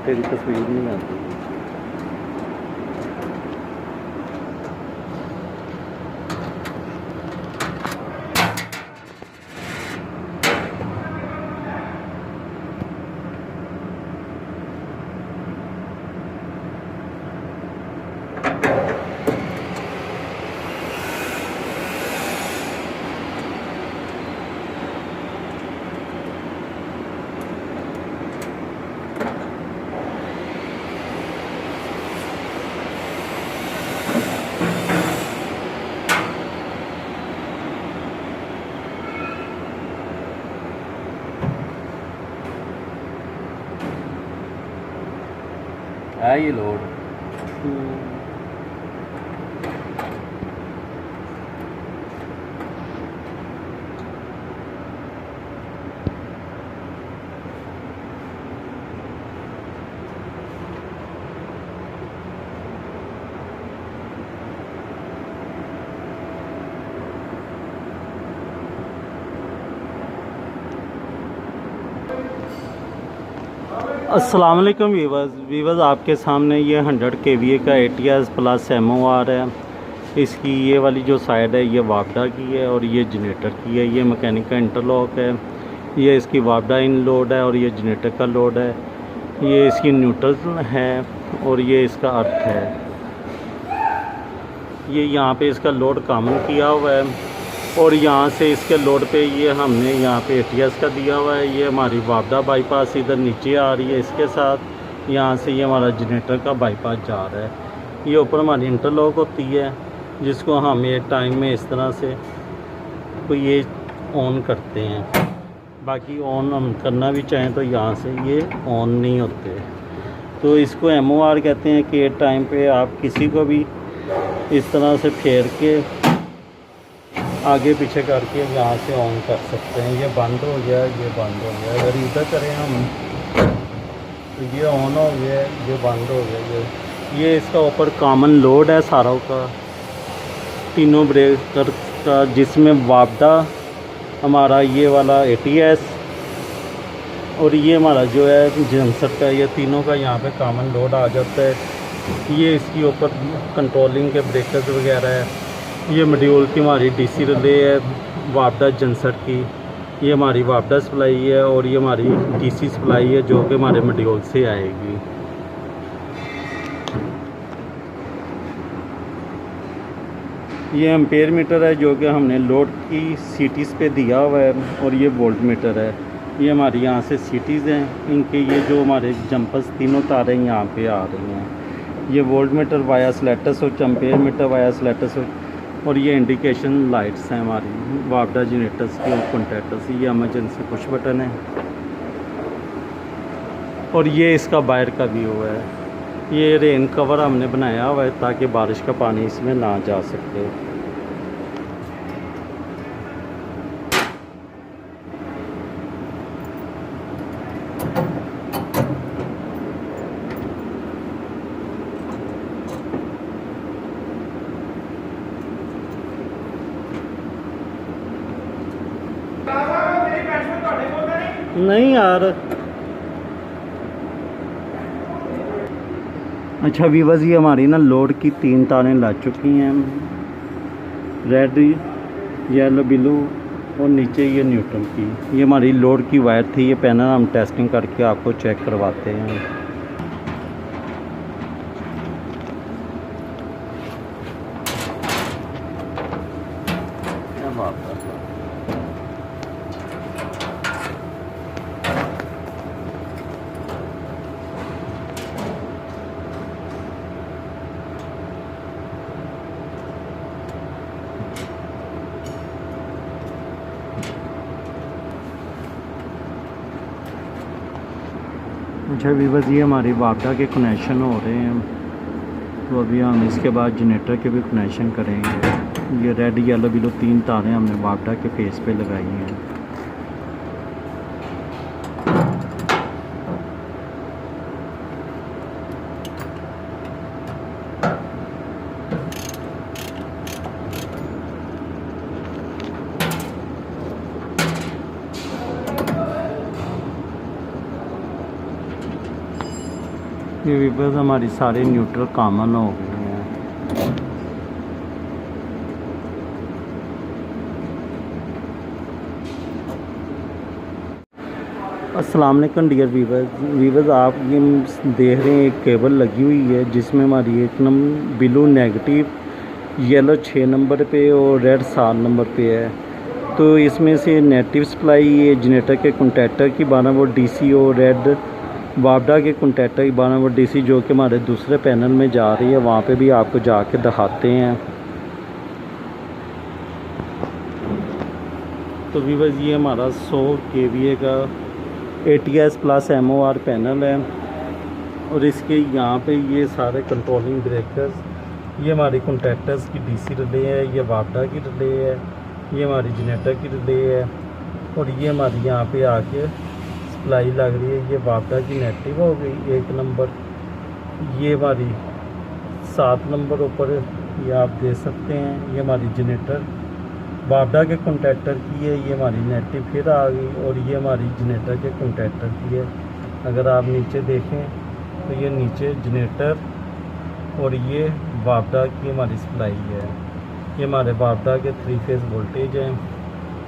तेरी तस्वीर नहीं आती। है ये लोड। अस्सलाम वालेकुम वीवर्स, आपके सामने ये 100 kVA का ATS प्लस MOR है। इसकी ये वाली जो साइड है ये वापडा की है और ये जनरेटर की है। ये मैकेनिक का इंटरलॉक है। ये इसकी वापडा इन लोड है और ये जनरेटर का लोड है। ये इसकी न्यूट्रल है और ये इसका अर्थ है। ये यहाँ पे इसका लोड कॉमन किया हुआ है और यहाँ से इसके लोड पे ये हमने यहाँ पे ATS का दिया हुआ है। ये हमारी वापडा बाईपास इधर नीचे आ रही है इसके साथ। यहाँ से ये हमारा जनरेटर का बाईपास जा रहा है। ये ऊपर हमारी इंटरलॉक होती है जिसको हम एक टाइम में इस तरह से तो ये ऑन करते हैं। बाकी ऑन हम करना भी चाहें तो यहाँ से ये ऑन नहीं होते। तो इसको MOR कहते हैं कि एक टाइम पे आप किसी को भी इस तरह से फेर के आगे पीछे करके यहाँ से ऑन कर सकते हैं। ये बंद हो गया, ये बंद हो गया। अगर इधर करें हम तो ये ऑन हो गया, ये बंद हो गया। ये इसका ऊपर कॉमन लोड है सारों का, तीनों ब्रेकर का, जिसमें वापडा हमारा ये वाला ATS और ये हमारा जो है जनसर का, ये तीनों का यहाँ पे कॉमन लोड आ जाता है। ये इसके ऊपर कंट्रोलिंग के ब्रेकर्स वगैरह है। ये मॉड्यूल की हमारी DC रिले है वापडा जनसर की। ये हमारी वापडा सप्लाई है और ये हमारी DC सप्लाई है जो कि हमारे मॉड्यूल से आएगी। ये एम्पेयर मीटर है जो कि हमने लोड की सीटीज़ पे दिया हुआ है और ये वोल्ट मीटर है। ये हमारी यहाँ से सीटीज़ हैं, इनके ये जो हमारे जंपर्स तीनों तारें यहाँ पे आ रही हैं। ये वोल्ट मीटर वाया स्लेटस स्विच, एम्पेयर मीटर वाया स्लेटस स्विच और ये इंडिकेशन लाइट्स हैं हमारी वापडा जनरेटर्स की और कॉन्टैक्टर्स। ये इमरजेंसी पुश बटन है और ये इसका बाहर का व्यू है। ये रेन कवर हमने बनाया हुआ है ताकि बारिश का पानी इसमें ना जा सके। नहीं यार, अच्छा वीवर्स, ये हमारी ना लोड की 3 तारें लग चुकी हैं, रेड, येलो, ब्लू और नीचे ये न्यूट्रल की। ये हमारी लोड की वायर थी। ये पैनल हम टेस्टिंग करके आपको चेक करवाते हैं। क्या बात है। अच्छा वीवर्स, ये हमारी वापडा के कनेक्शन हो रहे हैं। तो अभी हम इसके बाद जनरेटर के भी कनेक्शन करेंगे। ये रेड, येलो, ब्लू 3 तारें हमने वापडा के फेस पे लगाई हैं। ये वीवर्स हमारी सारे न्यूट्रल कॉमन हो गए हैं। अस्सलाम वालेकुम डियर वीवर्स आप ये देख रहे हैं एक केबल लगी हुई है जिसमें हमारी एक number blue negative, yellow 6 number पे और रेड 7 नंबर पे है। तो इसमें से नेगेटिव सप्लाई ये जनरेटर के कंटेक्टर की 12 वोल्ट डीसी और रेड वापडा के कंटेक्टर की 12 वोल्ट डीसी जो कि हमारे दूसरे पैनल में जा रही है, वहाँ पे भी आपको जाके दिखाते हैं। तो वीवर्स ये हमारा 100 kVA का ATS प्लस MOR पैनल है और इसके यहाँ पे ये सारे कंट्रोलिंग ब्रेकर्स, ये हमारी कंटेक्टर्स की DC रिले है, ये वापडा की रिले है, ये हमारी जनरेटर की रिले है और ये हमारी यहाँ पे आके सप्लाई लग रही है। ये वापडा की नेगेटिव हो गई 1 नंबर, ये हमारी 7 नंबर ऊपर ये आप दे सकते हैं। ये हमारी जनरेटर वापडा के कंटेक्टर की है, ये हमारी नेगेटिव फिर आ गई और ये हमारी जनरेटर के कंटेक्टर की है। अगर आप नीचे देखें तो ये नीचे जनरेटर और ये वापडा की हमारी सप्लाई है। ये हमारे वापडा के 3 फेज़ वोल्टेज हैं।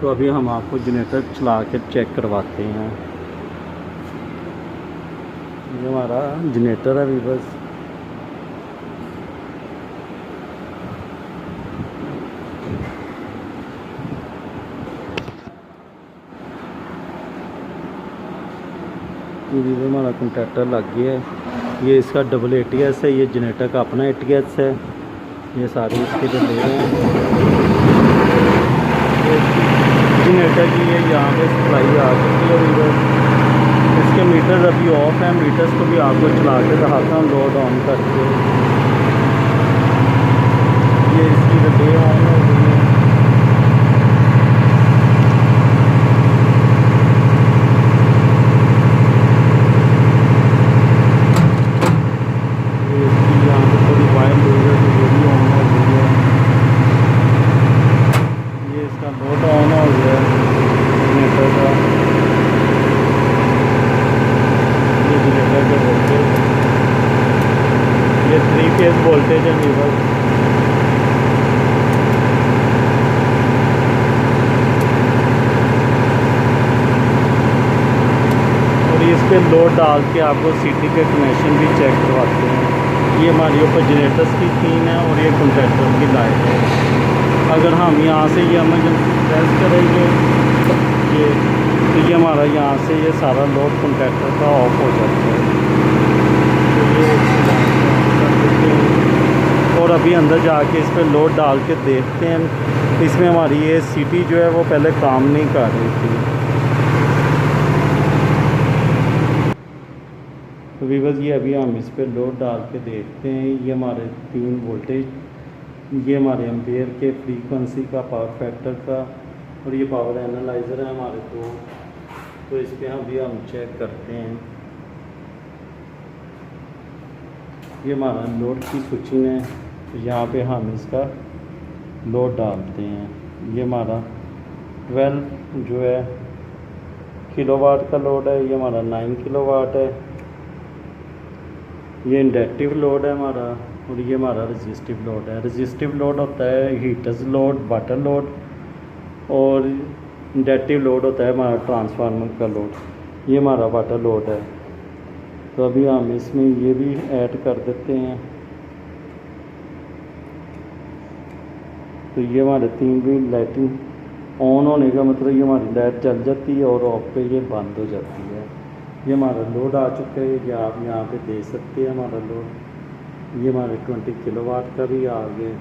तो अभी हम आपको जनरेटर चला के चेक करवाते हैं। ये हमारा जनरेटर है वीवर्स। ये हमारा कंट्रैक्टर लग गया है। ये इसका डबल ATS है, ये जनरेटर का अपना ATS है। ये सारे इसके डले हैं। जनरेटर की ये यहाँ पे सप्लाई आ चुकी है वीवर्स। इसके मीटर्स अभी ऑफ हैं, मीटर्स को भी आपको चला के दिखाता हूँ लोड ऑन करके। ये इसकी डले ऑन हो गई है। ये 3 फेज़ वोल्टेज है वीवर्स। और इस पे लोड डाल के आपको सीटी के कनेक्शन भी चेक करवाते हैं। ये हमारी ऊपर जनरेटर्स की 3 है और ये कंट्रैक्टर की लाइट है। अगर हम यहाँ से ये इमरजेंसी प्रेस करेंगे तो ये हमारा यहाँ से ये सारा लोड कंट्रैक्टर का ऑफ हो जाता है। तो ये और अभी अंदर जाके इस पर लोड डाल के देखते हैं। इसमें हमारी ये सीटी जो है वो पहले काम नहीं कर रही थी। तो वीवर्स ये अभी हम इस पर लोड डाल के देखते हैं। ये हमारे 3 वोल्टेज, ये हमारे एम्पेयर के फ्रीक्वेंसी का, पावर फैक्टर का और ये पावर एनालाइज़र है हमारे 2। तो इस पर अभी हम चेक करते हैं। ये हमारा लोड की स्विचिंग है, तो यहाँ पे हम इसका लोड डालते हैं। ये हमारा 12 जो है किलोवाट का लोड है, ये हमारा 9 किलोवाट है। ये इंडक्टिव लोड है हमारा और ये हमारा रेजिस्टिव लोड है। रेजिस्टिव लोड होता है हीटर्स लोड, वाटर लोड और इंडक्टिव लोड होता है हमारा ट्रांसफार्मर का लोड। ये हमारा वाटर लोड है। तो अभी हम इसमें ये भी ऐड कर देते हैं। तो ये हमारे 3 भी लाइटिंग ऑन होने का मतलब ये हमारी लाइट जल जाती है और ऑफ पे ये बंद हो जाती है। ये हमारा लोड आ चुका है, ये आप यहाँ पे दे सकते हैं हमारा लोड। ये हमारे 20 किलोवाट का भी आ गया।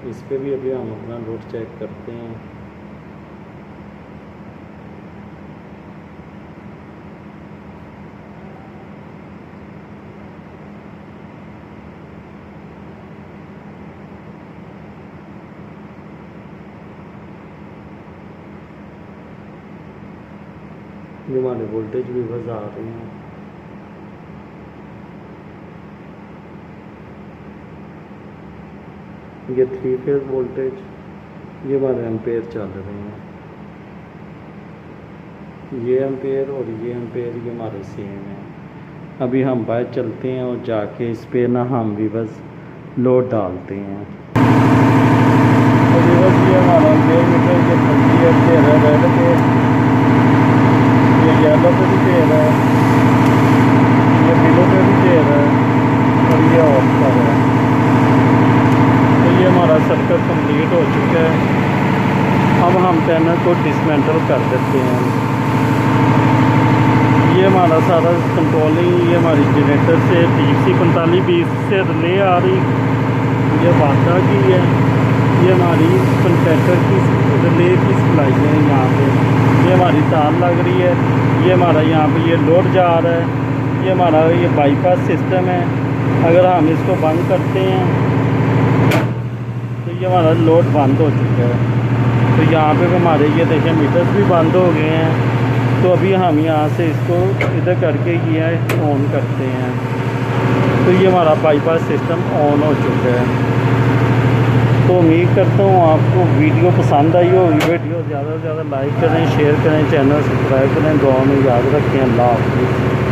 इस पे भी अभी हम अपना लोड चेक करते हैं। ये हमारे वोल्टेज भी बस आ रहे हैं। ये 3 फेज़ वोल्टेज, ये हमारे एम्पेयर चल रहे हैं। ये एम्पेयर और ये एम्पेयर ये हमारे सेम है। अभी हम बाहर चलते हैं और जाके इस पे ना हम भी बस लोड डालते हैं। अभी बस ये हमारा एम्पेयर मीटर ये 28 पे है रेड पे, ये येलो पे भी दे रहा है, ये ब्लू पे भी दे रहा है और ये ऑफ पर है। तो ये हमारा सर्किट कंप्लीट हो चुका है। अब हम पैनल को डिसमेंटल कर देते हैं। ये हमारा सारा कंट्रोलिंग ये हमारी जनरेटर से DC 4520 से रिले आ रही, ये वाटा की है, ये हमारी कन्वर्टर की रिले की सप्लाई है। यहाँ पे ये हमारी तार लग रही है, ये हमारा यहाँ पे ये लोड जा रहा है, ये हमारा ये बाईपास सिस्टम है। अगर हम इसको बंद करते हैं तो ये हमारा लोड बंद हो चुका है। तो यहाँ पे हमारे ये देखें मीटर्स भी बंद हो गए हैं। तो अभी हम यहाँ से इसको इधर करके ये ऑन करते हैं, तो ये हमारा बाईपास सिस्टम ऑन हो चुका है। तो उम्मीद करता हूँ आपको वीडियो पसंद आई होगी। वीडियो ज़्यादा से ज़्यादा लाइक करें, शेयर करें, चैनल सब्सक्राइब करें। दुआ में याद रखें। अल्लाह हाफ़िज़।